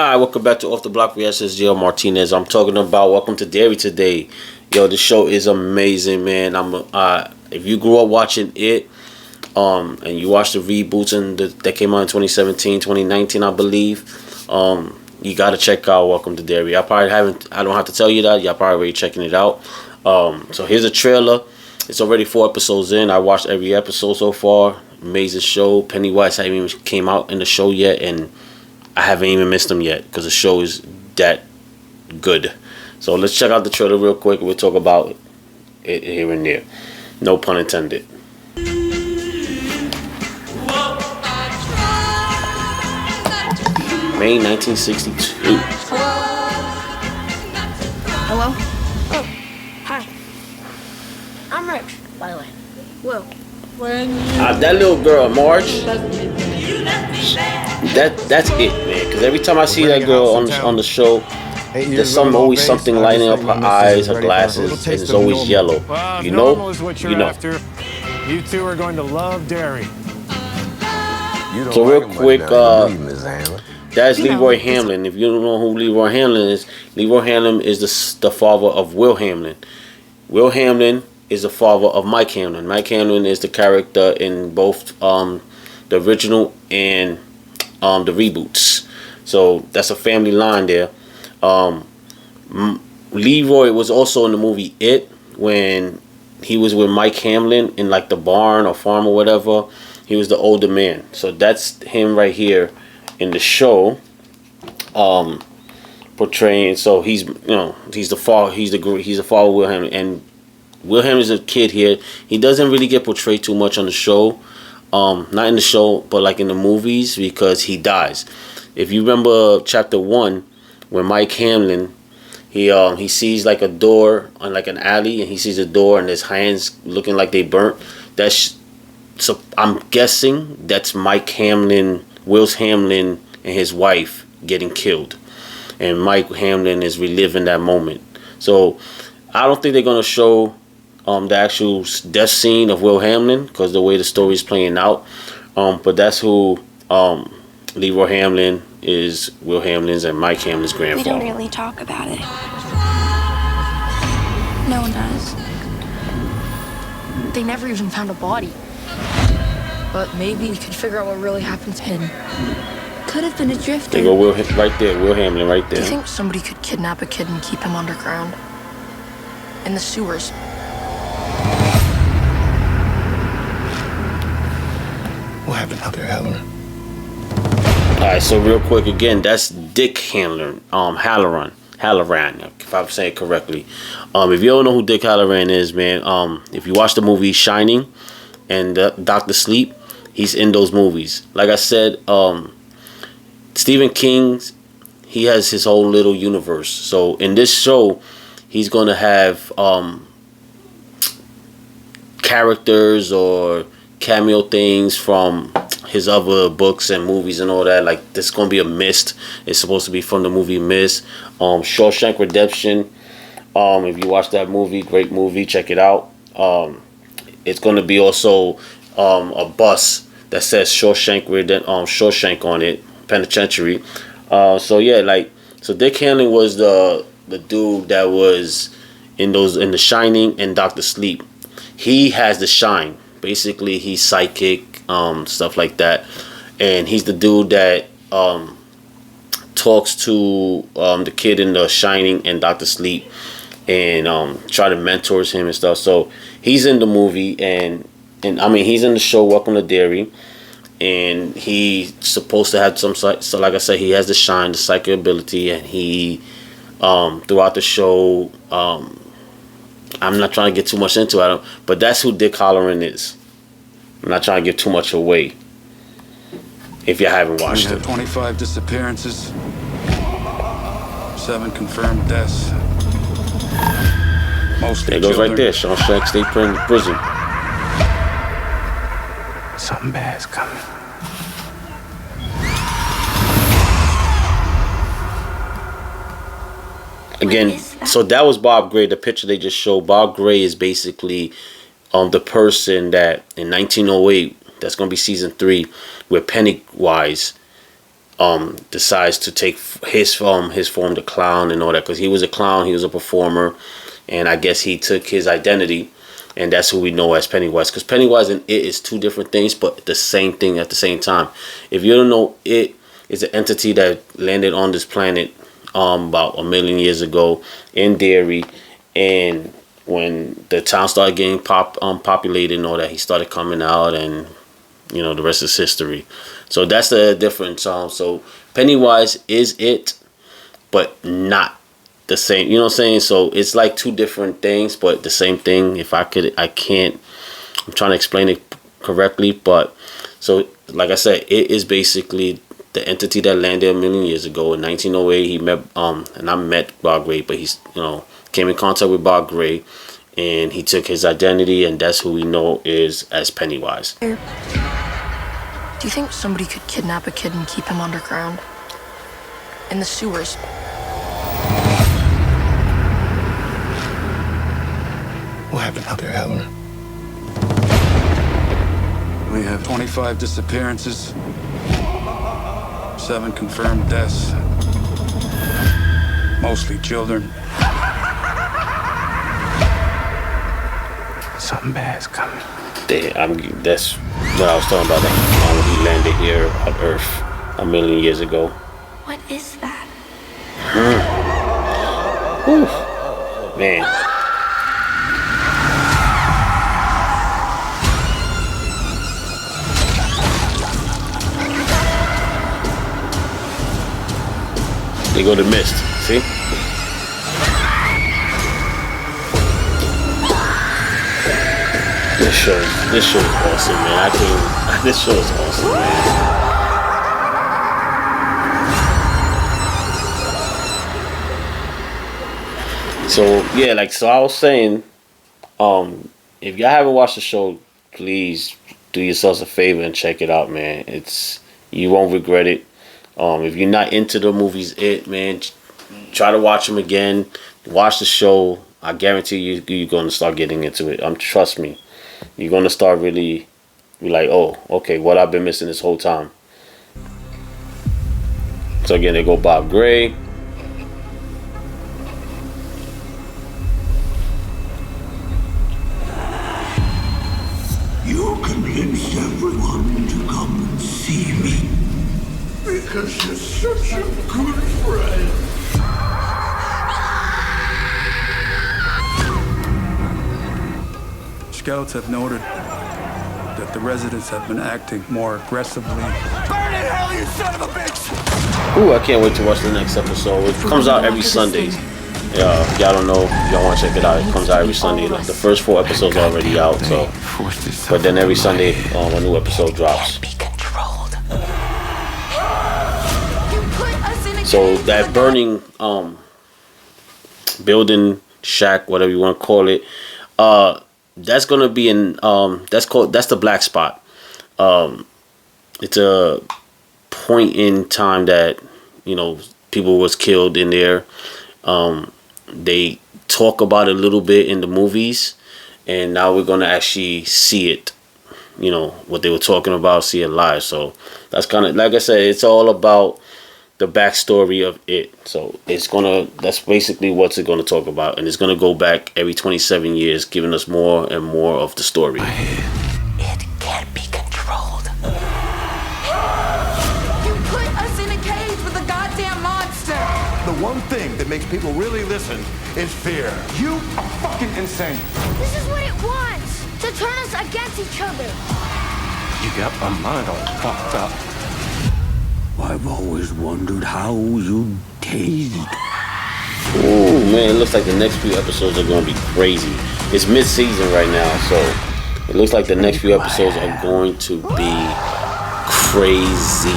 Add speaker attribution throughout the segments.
Speaker 1: Hi, welcome back to Off the Block Reactions. Gio Martinez. I'm talking about Welcome to Derry today. Yo, the show is amazing, man. If you grew up watching it, and you watched the reboots that came out in 2017, 2019, I believe, you gotta check out Welcome to Derry. I don't have to tell you that. Y'all probably already checking it out. So here's a trailer. It's already 4 episodes in. I watched every episode so far. Amazing show. Pennywise hasn't even came out in the show yet, and I haven't even missed them yet because the show is that good. So let's check out the trailer real quick and we'll talk about it here and there. No pun intended. Maine 1962.
Speaker 2: Hello? Oh, hi. I'm Rich, by the way. Will.
Speaker 1: That little girl, Marge. That's it, man. Because every time I see that girl on the show, there's always something lighting up her eyes, her glasses, and it's always yellow. You know? You know.
Speaker 3: You two are going to love Derry.
Speaker 1: So real quick, that's Leroy Hamlin. If you don't know who Leroy Hamlin is the father of Will Hamlin. Will Hamlin is the father of Mike Hamlin. Mike Hamlin is the character in both the original and the reboots. So that's a family line there. Leroy was also in the movie It when he was with Mike Hamlin in like the barn or farm or whatever. He was the older man. So that's him right here in the show, portraying. So he's the father of Will Hamlin, and Will Hamlin is a kid here. He doesn't really get portrayed too much on the show, not in the show, but like in the movies, because he dies. If you remember chapter 1, when Mike Hamlin, he sees like a door on like an alley, and he sees a door and his hands looking like they burnt. So I'm guessing that's Mike Hamlin, Will's Hamlin, and his wife getting killed, and Mike Hamlin is reliving that moment. So I don't think they're gonna show the actual death scene of Will Hamlin because the way the story is playing out. But that's who Leroy Hamlin is, Will Hamlin's and Mike Hamlin's grandfather.
Speaker 4: We don't really talk about it. No one does.
Speaker 2: They never even found a body. But maybe we could figure out what really happened to him.
Speaker 4: Could have been a drifter.
Speaker 1: There go Will right there, Will Hamlin right there.
Speaker 2: Do you think somebody could kidnap a kid and keep him underground? In the sewers?
Speaker 5: What happened out there, Halloran?
Speaker 1: Alright, so real quick again, that's Dick Halloran, Halloran, if I'm saying it correctly. If you don't know who Dick Halloran is, man, if you watch the movie Shining and Dr. Sleep, he's in those movies. Like I said, Stephen King, he has his whole little universe. So in this show, he's gonna have characters or cameo things from his other books and movies and all that. Like, this is gonna be a Mist. It's supposed to be from the movie Mist. Shawshank Redemption. If you watch that movie, great movie, check it out. It's gonna be also a bus that says Shawshank on it, Penitentiary. So yeah, so Dick Hamlin was the dude that was in The Shining and Dr. Sleep. He has the shine. Basically, he's psychic, stuff like that, and he's the dude that talks to the kid in The Shining and Dr. Sleep, and try to mentors him and stuff. So he's in the movie, and I mean, he's in the show Welcome to Derry, and he's supposed to have some, so like I said, he has the shine, the psychic ability, and he throughout the show, I'm not trying to get too much into it, but that's who Dick Halloran is. I'm not trying to give too much away if you haven't watched it.
Speaker 6: 25 disappearances, 7 confirmed deaths.
Speaker 1: There it goes right there, Shawshank State Prison.
Speaker 5: Something bad's coming.
Speaker 1: Again, so that was Bob Gray. The picture they just showed, Bob Gray is basically the person that in 1908, that's going to be season 3, where Pennywise decides to take his form, the clown and all that, because he was a clown, he was a performer, and I guess he took his identity, and that's who we know as Pennywise. Because Pennywise and It is two different things, but the same thing at the same time. If you don't know, It is an entity that landed on this planet about 1 million years ago in Derry, and when the town started getting populated and all that, he started coming out, and you know, the rest is history. So that's the difference. So Pennywise is It, but not the same. You know what I'm saying? So it's like two different things, but the same thing. If I could, I can't. I'm trying to explain it correctly, but so like I said, It is basically the entity that landed 1 million years ago in 1908. He met and I met Bob Gray, but he's, you know, came in contact with Bob Gray, and he took his identity, and that's who we know is as Pennywise.
Speaker 7: Do you think somebody could kidnap a kid and keep him underground? In the sewers?
Speaker 5: What happened out there, Helen?
Speaker 6: We have 25 disappearances, 7 confirmed deaths, mostly children.
Speaker 5: Something bad's coming.
Speaker 1: That's what I was talking about. When he landed here on Earth 1 million years ago.
Speaker 4: What is that?
Speaker 1: Man. They go to Mist. See? This show is awesome, man. This show is awesome, man. So yeah, so I was saying, if y'all haven't watched the show, please do yourselves a favor and check it out, man. You won't regret it. If you're not into the movies, man, try to watch them again. Watch the show. I guarantee you're going to start getting into it. Trust me. You're going to start really be like, oh, okay, what I've been missing this whole time. So again, they go Bob Gray.
Speaker 8: You convinced everyone to come and see me because you're such a good friend.
Speaker 6: Scouts have noted that the residents have been acting more aggressively.
Speaker 8: Burn in hell, you son of a bitch!
Speaker 1: Ooh, I can't wait to watch the next episode. It comes out every Sunday. Yeah, if y'all don't know, if y'all want to check it out, it comes out every Sunday. Like, the first 4 episodes are already out, so. But then every Sunday, a new episode drops. So that burning building, shack, whatever you want to call it, that's gonna be in that's the black spot. It's a point in time that, you know, people was killed in there. They talk about it a little bit in the movies, and now we're gonna actually see it. You know what they were talking about, see it live. So that's kind of, like I said, it's all about the backstory of it. So that's basically what it's gonna talk about, and it's gonna go back every 27 years, giving us more and more of the story.
Speaker 9: It can't be controlled. You put us in a cage with a goddamn monster.
Speaker 8: The one thing that makes people really listen is fear. You are fucking insane.
Speaker 2: This is what it wants, to turn us against each other.
Speaker 5: You got my mind all fucked up.
Speaker 8: I've always wondered how you taste.
Speaker 1: Oh man, it looks like the next few episodes are going to be crazy. It's mid-season right now, so it looks like the next few episodes are going to be crazy.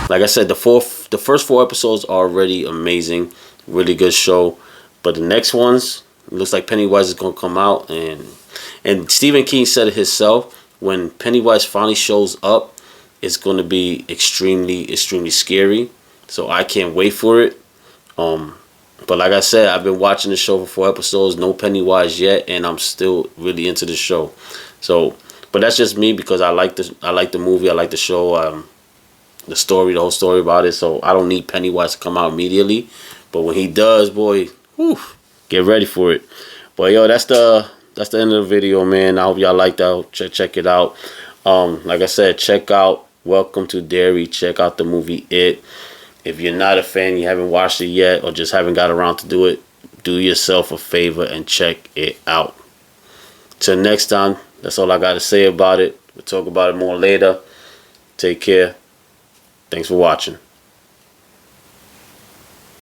Speaker 1: Like I said, the first 4 episodes are already amazing, really good show. But the next ones, it looks like Pennywise is going to come out, and Stephen King said it himself. When Pennywise finally shows up, it's going to be extremely, extremely scary. So I can't wait for it. But like I said, I've been watching the show for 4 episodes. No Pennywise yet, and I'm still really into the show. So, but that's just me because I like the movie. I like the show. the whole story about it. So I don't need Pennywise to come out immediately. But when he does, boy, whew, get ready for it. But yo, that's the end of the video, man. I hope y'all liked that. Check it out. Like I said, check out Welcome to Derry. Check out the movie It. If you're not a fan, you haven't watched it yet, or just haven't got around to do it, do yourself a favor and check it out. Till next time, that's all I got to say about it. We'll talk about it more later. Take care. Thanks for watching.